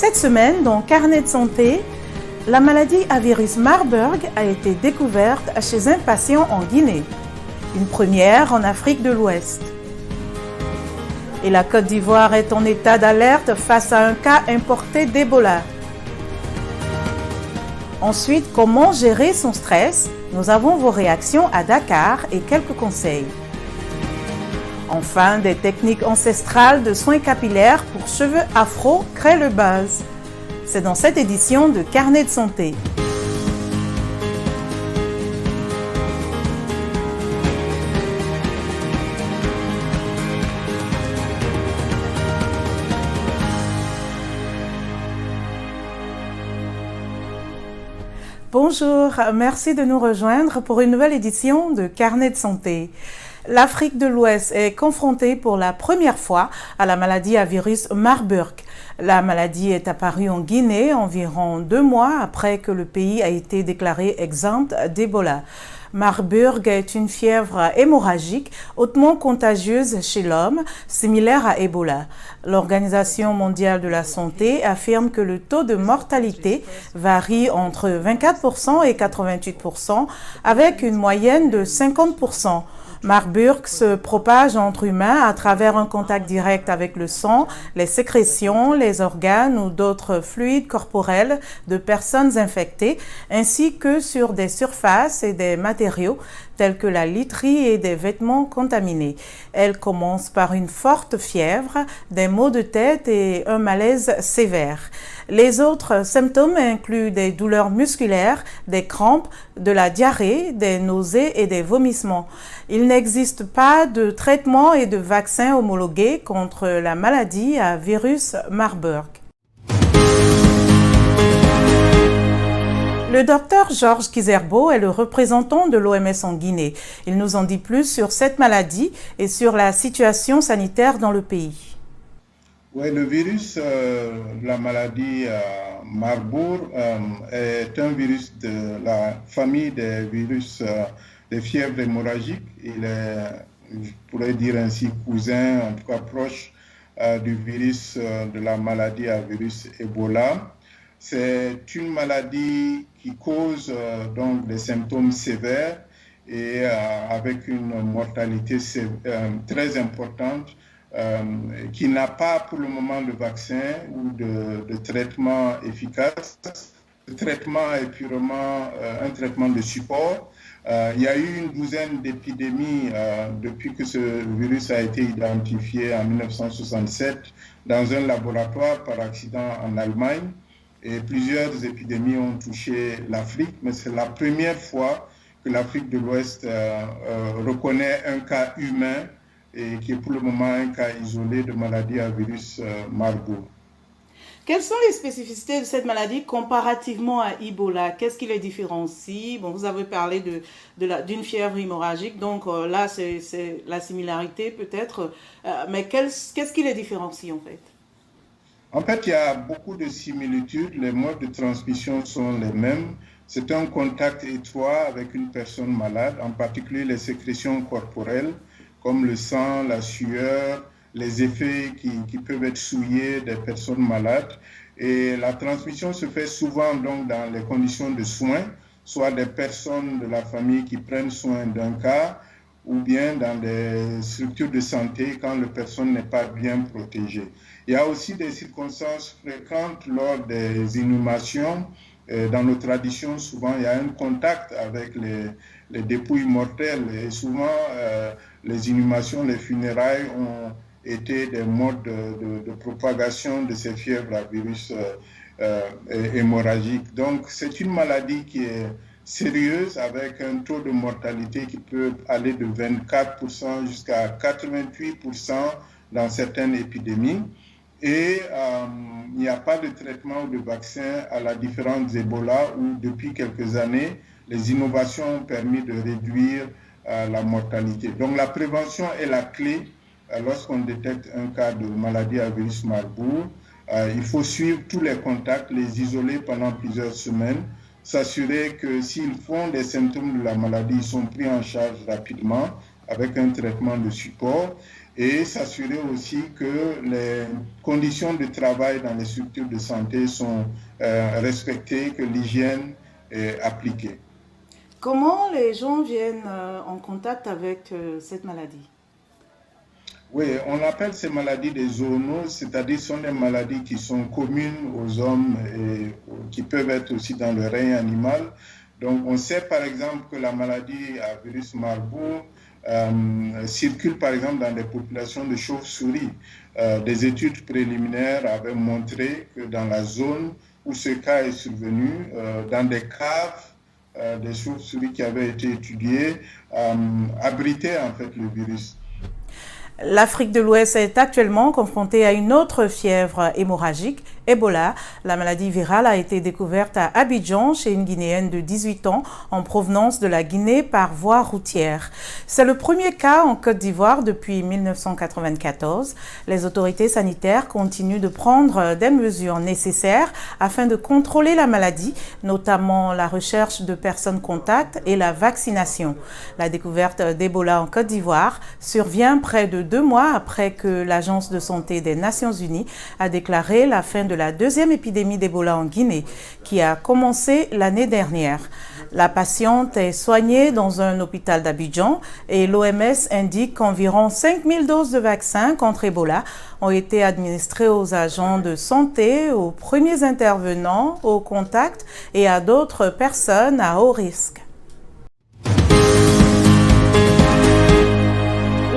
Cette semaine, dans Carnet de santé, la maladie à virus Marburg a été découverte chez un patient en Guinée, une première en Afrique de l'Ouest. Et la Côte d'Ivoire est en état d'alerte face à un cas importé d'Ebola. Ensuite, comment gérer son stress? Nous avons vos réactions à Dakar et quelques conseils. Enfin, des techniques ancestrales de soins capillaires pour cheveux afro créent le buzz. C'est dans cette édition de Carnet de santé. Bonjour, merci de nous rejoindre pour une nouvelle édition de Carnet de santé. L'Afrique de l'Ouest est confrontée pour la première fois à la maladie à virus Marburg. La maladie est apparue en Guinée environ 2 mois après que le pays a été déclaré exempt d'Ebola. Marburg est une fièvre hémorragique hautement contagieuse chez l'homme, similaire à Ebola. L'Organisation mondiale de la santé affirme que le taux de mortalité varie entre 24% et 88%, avec une moyenne de 50%. Marburg se propage entre humains à travers un contact direct avec le sang, les sécrétions, les organes ou d'autres fluides corporels de personnes infectées, ainsi que sur des surfaces et des matériaux tels que la literie et des vêtements contaminés. Elle commence par une forte fièvre, des maux de tête et un malaise sévère. Les autres symptômes incluent des douleurs musculaires, des crampes, de la diarrhée, des nausées et des vomissements. Il n'existe pas de traitement et de vaccin homologué contre la maladie à virus Marburg. Le docteur Georges Kizerbo est le représentant de l'OMS en Guinée. Il nous en dit plus sur cette maladie et sur la situation sanitaire dans le pays. Oui, le virus, la maladie Marburg est un virus de la famille des virus des fièvres hémorragiques. Il est, je pourrais dire ainsi, cousin, en tout cas proche du virus de la maladie à virus Ebola. C'est une maladie qui cause donc des symptômes sévères et avec une mortalité très importante, qui n'a pas pour le moment de vaccin ou de traitement efficace. Le traitement est purement un traitement de support. Il y a eu une douzaine d'épidémies depuis que ce virus a été identifié en 1967 dans un laboratoire par accident en Allemagne. Et plusieurs épidémies ont touché l'Afrique, mais c'est la première fois que l'Afrique de l'Ouest reconnaît un cas humain et qui est pour le moment un cas isolé de maladie à virus Marburg. Quelles sont les spécificités de cette maladie comparativement à Ebola? Qu'est-ce qui les différencie? Bon, vous avez parlé d'une fièvre hémorragique, donc là c'est la similarité peut-être, mais qu'est-ce qui les différencie en fait? En fait, il y a beaucoup de similitudes. Les modes de transmission sont les mêmes. C'est un contact étroit avec une personne malade, en particulier les sécrétions corporelles, comme le sang, la sueur, les effets qui peuvent être souillés des personnes malades. Et la transmission se fait souvent donc dans les conditions de soins, soit des personnes de la famille qui prennent soin d'un cas, ou bien dans des structures de santé quand la personne n'est pas bien protégée. Il y a aussi des circonstances fréquentes lors des inhumations. Dans nos traditions, souvent, il y a un contact avec les dépouilles mortelles et souvent, les inhumations, les funérailles ont été des modes de propagation de ces fièvres à virus hémorragiques. Donc, c'est une maladie qui est sérieuse avec un taux de mortalité qui peut aller de 24% jusqu'à 88% dans certaines épidémies. Et il n'y a pas de traitement ou de vaccin à la différence d'Ebola où depuis quelques années, les innovations ont permis de réduire la mortalité. Donc la prévention est la clé lorsqu'on détecte un cas de maladie à virus Marburg. Il faut suivre tous les contacts, les isoler pendant plusieurs semaines, s'assurer que s'ils font des symptômes de la maladie, ils sont pris en charge rapidement avec un traitement de support. et s'assurer aussi que les conditions de travail dans les structures de santé sont respectées, que l'hygiène est appliquée. Comment les gens viennent en contact avec cette maladie? Oui, on appelle ces maladies des zoonoses, c'est-à-dire sont des maladies qui sont communes aux hommes et qui peuvent être aussi dans le règne animal. Donc, on sait par exemple que la maladie à virus Marburg circule par exemple dans des populations de chauves-souris. Des études préliminaires avaient montré que dans la zone où ce cas est survenu, dans des caves, des chauves-souris qui avaient été étudiées abritaient en fait le virus. L'Afrique de l'Ouest est actuellement confrontée à une autre fièvre hémorragique, Ebola. La maladie virale a été découverte à Abidjan chez une Guinéenne de 18 ans en provenance de la Guinée par voie routière. C'est le premier cas en Côte d'Ivoire depuis 1994. Les autorités sanitaires continuent de prendre des mesures nécessaires afin de contrôler la maladie, notamment la recherche de personnes contacts et la vaccination. La découverte d'Ebola en Côte d'Ivoire survient près de 2 mois après que l'Agence de santé des Nations Unies a déclaré la fin de la deuxième épidémie d'Ebola en Guinée, qui a commencé l'année dernière. La patiente est soignée dans un hôpital d'Abidjan et l'OMS indique qu'environ 5000 doses de vaccins contre Ebola ont été administrées aux agents de santé, aux premiers intervenants, aux contacts et à d'autres personnes à haut risque.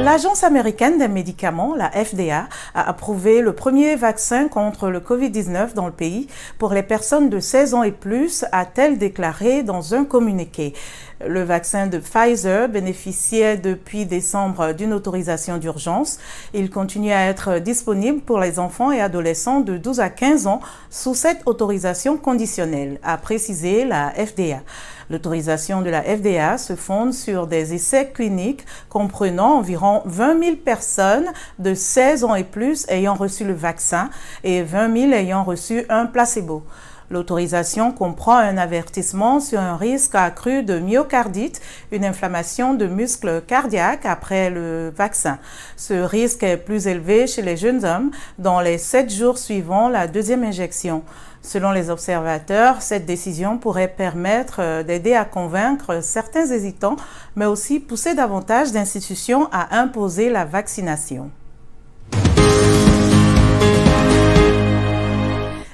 L'Agence américaine des médicaments, la FDA, a approuvé le premier vaccin contre le Covid-19 dans le pays pour les personnes de 16 ans et plus, a-t-elle déclaré dans un communiqué. Le vaccin de Pfizer bénéficiait depuis décembre d'une autorisation d'urgence. Il continue à être disponible pour les enfants et adolescents de 12 à 15 ans sous cette autorisation conditionnelle, a précisé la FDA. L'autorisation de la FDA se fonde sur des essais cliniques comprenant environ 20 000 personnes de 16 ans et plus ayant reçu le vaccin et 20 000 ayant reçu un placebo. L'autorisation comprend un avertissement sur un risque accru de myocardite, une inflammation de muscles cardiaques après le vaccin. Ce risque est plus élevé chez les jeunes hommes dans les 7 jours suivant la deuxième injection. Selon les observateurs, cette décision pourrait permettre d'aider à convaincre certains hésitants, mais aussi pousser davantage d'institutions à imposer la vaccination.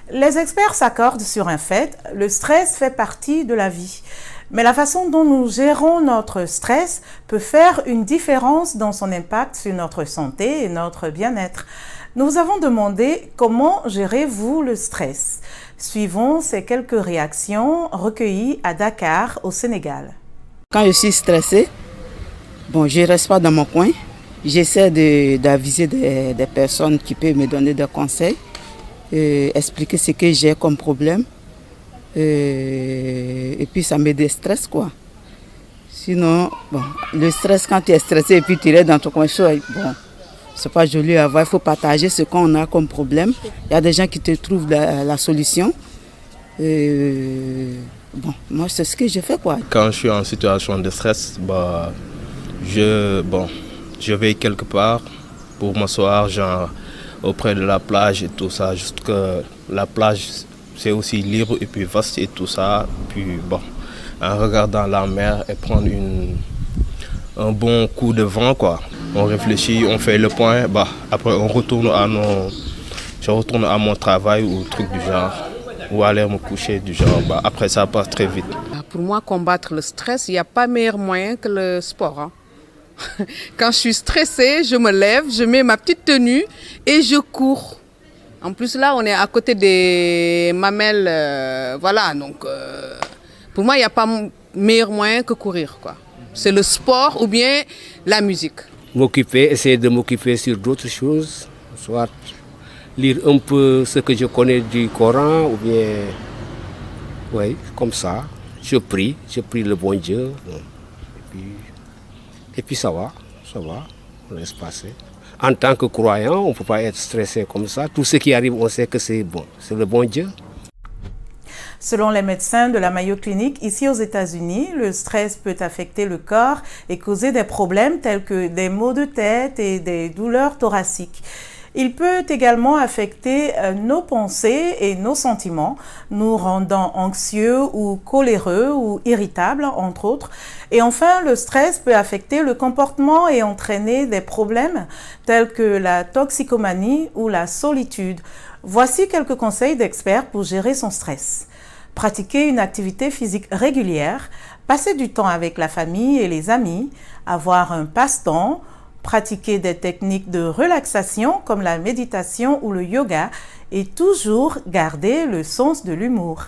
Les experts s'accordent sur un fait, le stress fait partie de la vie. Mais la façon dont nous gérons notre stress peut faire une différence dans son impact sur notre santé et notre bien-être. Nous avons demandé comment gérez-vous le stress. Suivons ces quelques réactions recueillies à Dakar, au Sénégal. Quand je suis stressée, je ne reste pas dans mon coin. J'essaie d'aviser des personnes qui peuvent me donner des conseils, expliquer ce que j'ai comme problème. Et puis ça me déstresse quoi. Sinon, le stress quand tu es stressé et puis tu restes dans ton coin, c'est pas joli à voir. Il faut partager ce qu'on a comme problème. Il y a des gens qui te trouvent la solution. Moi c'est ce que je fais quoi. Quand je suis en situation de stress, je vais quelque part pour m'asseoir, genre auprès de la plage et tout ça. Juste que la plage c'est aussi libre et puis vaste et tout ça. Puis en regardant la mer et prendre un bon coup de vent quoi. On réfléchit, on fait le point, après je retourne à mon travail ou truc du genre, ou aller me coucher du genre. Après ça passe très vite. Pour moi, combattre le stress, il n'y a pas meilleur moyen que le sport. Quand je suis stressée, je me lève, je mets ma petite tenue et je cours. En plus là, on est à côté des mamelles, donc pour moi, il n'y a pas meilleur moyen que courir, quoi. C'est le sport ou bien la musique. Essayer de m'occuper sur d'autres choses, soit lire un peu ce que je connais du Coran ou bien, comme ça, je prie le bon Dieu, et puis ça va, on laisse passer. En tant que croyant, on ne peut pas être stressé comme ça. Tout ce qui arrive, on sait que c'est bon, c'est le bon Dieu. Selon les médecins de la Mayo Clinic, ici aux États-Unis, le stress peut affecter le corps et causer des problèmes tels que des maux de tête et des douleurs thoraciques. Il peut également affecter nos pensées et nos sentiments, nous rendant anxieux ou coléreux ou irritables, entre autres. Et enfin, le stress peut affecter le comportement et entraîner des problèmes tels que la toxicomanie ou la solitude. Voici quelques conseils d'experts pour gérer son stress. Pratiquer une activité physique régulière, passer du temps avec la famille et les amis, avoir un passe-temps, pratiquer des techniques de relaxation comme la méditation ou le yoga et toujours garder le sens de l'humour.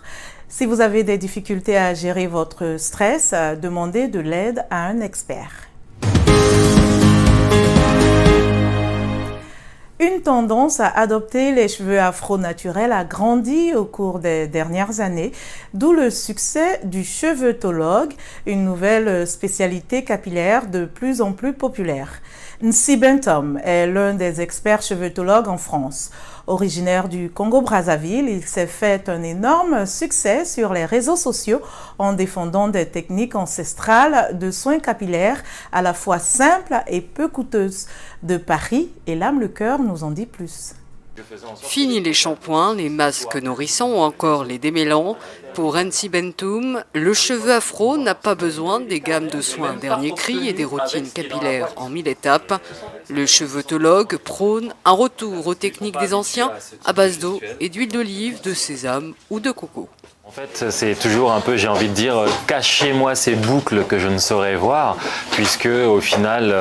Si vous avez des difficultés à gérer votre stress, demandez de l'aide à un expert. Une tendance à adopter les cheveux afro naturels a grandi au cours des dernières années, d'où le succès du cheveutologue, une nouvelle spécialité capillaire de plus en plus populaire. Nsibentum est l'un des experts cheveutologues en France. Originaire du Congo-Brazzaville, il s'est fait un énorme succès sur les réseaux sociaux en défendant des techniques ancestrales de soins capillaires à la fois simples et peu coûteuses. De Paris, Elam Lecoeur nous en dit plus. Fini les shampoings, les masques nourrissants ou encore les démêlants. Pour Nsibentum, le cheveu afro n'a pas besoin des gammes de soins dernier cri et des routines capillaires en 1000 étapes. Le cheveutologue prône un retour aux techniques des anciens à base d'eau et d'huile d'olive, de sésame ou de coco. En fait, c'est toujours un peu, j'ai envie de dire, cachez-moi ces boucles que je ne saurais voir, puisque au final,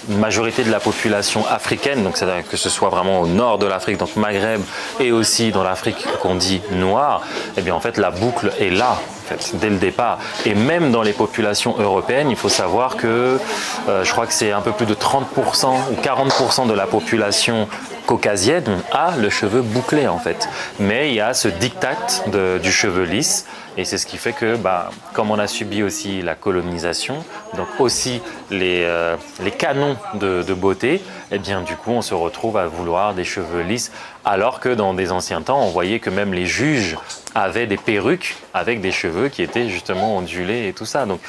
une majorité de la population africaine, donc c'est-à-dire que ce soit vraiment au nord de l'Afrique, donc Maghreb, et aussi dans l'Afrique qu'on dit noire, eh bien en fait la boucle est là, en fait, dès le départ. Et même dans les populations européennes, il faut savoir que je crois que c'est un peu plus de 30% ou 40% de la population caucasienne a le cheveu bouclé en fait. Mais il y a ce diktat du cheveu lisse. Et c'est ce qui fait que, comme on a subi aussi la colonisation, donc aussi les canons de beauté, eh bien du coup on se retrouve à vouloir des cheveux lisses, alors que dans des anciens temps, on voyait que même les juges avaient des perruques avec des cheveux qui étaient justement ondulés et tout ça. Donc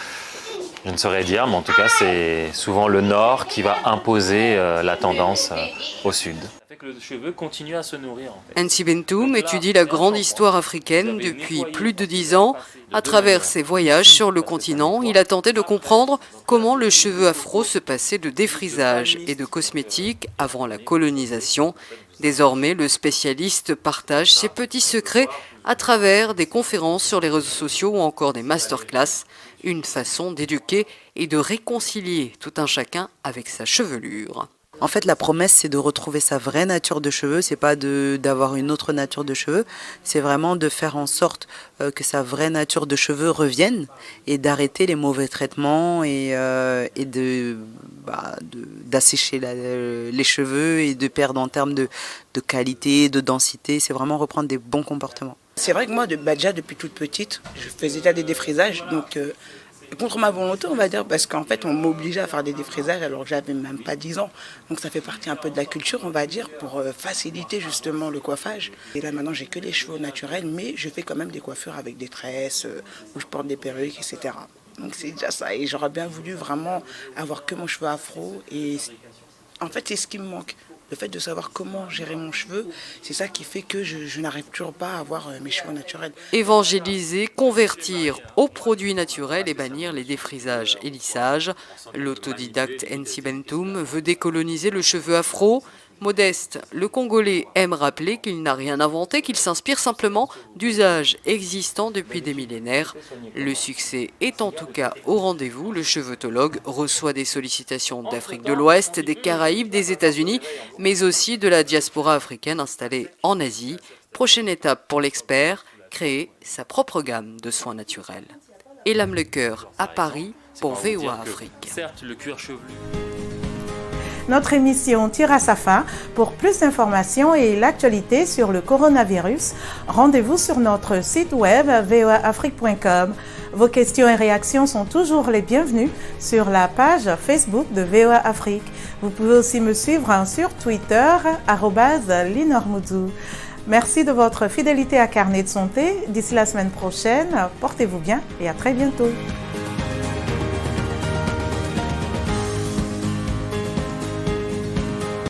je ne saurais dire, mais en tout cas c'est souvent le nord qui va imposer la tendance au sud. Le cheveu continue à se nourrir. En fait. Nsibentum étudie la grande histoire africaine depuis plus de 10 ans. À travers ses voyages sur le continent, il a tenté de comprendre comment le cheveu afro se passait de défrisage et de cosmétiques avant la colonisation. Désormais, le spécialiste partage ses petits secrets à travers des conférences sur les réseaux sociaux ou encore des masterclass. Une façon d'éduquer et de réconcilier tout un chacun avec sa chevelure. En fait, la promesse, c'est de retrouver sa vraie nature de cheveux. C'est pas d'avoir une autre nature de cheveux. C'est vraiment de faire en sorte que sa vraie nature de cheveux revienne et d'arrêter les mauvais traitements et d'assécher les cheveux et de perdre en termes de qualité, de densité. C'est vraiment reprendre des bons comportements. C'est vrai que moi, déjà depuis toute petite, je faisais déjà des défrisages. Donc, contre ma volonté, on va dire, parce qu'en fait, on m'obligeait à faire des défrisages alors que j'avais même pas 10 ans. Donc ça fait partie un peu de la culture, on va dire, pour faciliter justement le coiffage. Et là, maintenant, j'ai que les cheveux naturels, mais je fais quand même des coiffures avec des tresses, où je porte des perruques, etc. Donc c'est déjà ça. Et j'aurais bien voulu vraiment avoir que mon cheveu afro. Et en fait, c'est ce qui me manque. Le fait de savoir comment gérer mon cheveu, c'est ça qui fait que je n'arrive toujours pas à avoir mes cheveux naturels. Évangéliser, convertir aux produits naturels et bannir les défrisages et lissages. L'autodidacte Nsibentum veut décoloniser le cheveu afro. Modeste, le Congolais aime rappeler qu'il n'a rien inventé, qu'il s'inspire simplement d'usages existants depuis des millénaires. Le succès est en tout cas au rendez-vous. Le cheveutologue reçoit des sollicitations d'Afrique de l'Ouest, des Caraïbes, des États-Unis, mais aussi de la diaspora africaine installée en Asie. Prochaine étape pour l'expert, créer sa propre gamme de soins naturels. Elam Lecoeur à Paris pour VOA Afrique. Certes, le cuir chevelu. Notre émission tire à sa fin. Pour plus d'informations et l'actualité sur le coronavirus, rendez-vous sur notre site web voaafrique.com. Vos questions et réactions sont toujours les bienvenues sur la page Facebook de VOA Afrique. Vous pouvez aussi me suivre sur Twitter @linormoudou. Merci de votre fidélité à Carnet de santé. D'ici la semaine prochaine, portez-vous bien et à très bientôt.